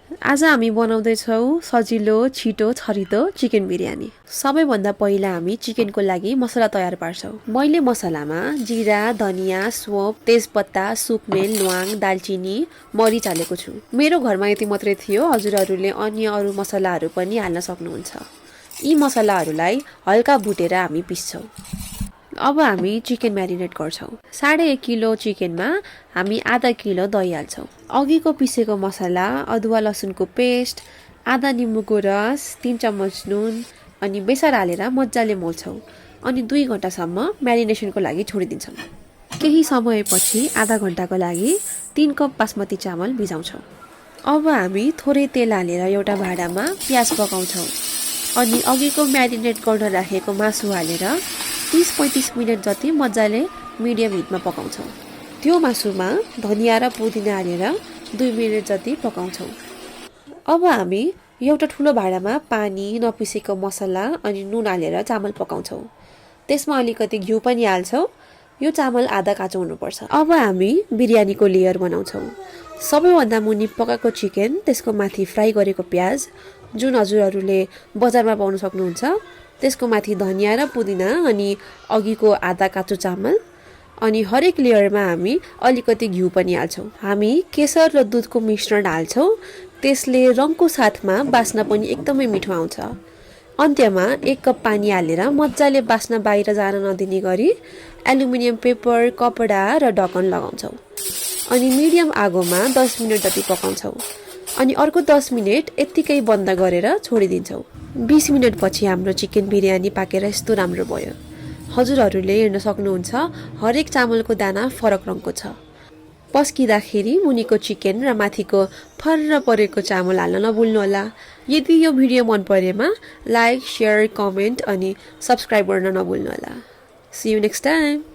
आज हामी बनाउँदैछौँ सजिलो छिटो छरितो चिकन बिरयानी। सबैभन्दा पहिला हामी चिकनको लागि मसला तयार पार्छौँ। मैले मसलामा जिरा, धनियाँ, सोप, तेजपत्ता, सुकमेल, ल्वाङ, दालचिनी, मरिच हालेको छु। मेरो घरमा यति मात्रै थियो, हजुरहरूले अन्य अरू मसलाहरू पनि हाल्न सक्नुहुन्छ। यी मसलाहरूलाई हल्का भुटेर हामी पिस्छौँ। अब हामी चिकन म्यारिनेट गर्छौँ। 1.5 किलो चिकनमा हामी आधा किलो दही हाल्छौँ। अघिको पिसेको मसला, अदुवा लसुनको पेस्ट, आधा निम्बुको रस, 3 चम्मच नुन अनि बेसार हालेर मजाले मोल्छौँ अनि 2 घण्टासम्म म्यारिनेसनको लागि छोडिदिन्छौँ। केही समयपछि आधा घण्टाको लागि 3 कप बासमती चामल भिजाउँछौँ। अब हामी थोरै तेल हालेर एउटा भाँडामा प्याज पकाउँछौँ अनि अघिको म्यारिनेट गर्न राखेको मासु हालेर 30-35 मिनट जति मजाले मिडियम हिटमा पकाउँछौँ। त्यो मासुमा धनियाँ र पुदिना हालेर 2 मिनट जति पकाउँछौँ। अब हामी एउटा ठुलो भाँडामा पानी, नपिसेको मसला अनि नुन हालेर चामल पकाउँछौँ। त्यसमा अलिकति घिउ पनि हाल्छौँ। यो चामल आधा काँचो हुनुपर्छ। अब हामी बिरयानीको लेयर बनाउँछौँ। सबैभन्दा मुनि पकाएको चिकन, त्यसको माथि फ्राई गरेको प्याज जुन हजुरहरूले बजारमा पाउन सक्नुहुन्छ, त्यसको माथि धनियाँ र पुदिना अनि अघिको आधा काँचो चामल अनि हरेक लेयरमा हामी अलिकति घिउ पनि हाल्छौँ। हामी केसर र दुधको मिश्रण हाल्छौँ। त्यसले रङको साथमा बास्ना पनि एकदमै मिठो आउँछ। अन्त्यमा 1 कप पानी हालेर मजाले बास्ना बाहिर जान नदिने गरी एल्युमिनियम पेपर, कपडा र ढक्कन लगाउँछौँ अनि मिडियम आगोमा 10 मिनट जति पकाउँछौँ अनि अर्को 10 मिनट यत्तिकै बन्द गरेर छोडिदिन्छौँ। 20 मिनट पछि हाम्रो चिकन बिरयानी पाकेर यस्तो राम्रो भयो। हजुरहरूले हेर्न सक्नुहुन्छ, हरेक चामलको दाना फरक रङको छ। पस्किँदाखेरि मुनिको चिकन र माथिको फर्र परेको चामल हाल्न नभुल्नुहोला। यदि यो भिडियो मन परेमा लाइक, शेयर, कमेन्ट अनि सब्सक्राइब गर्न नभुल्नुहोला। See you next time.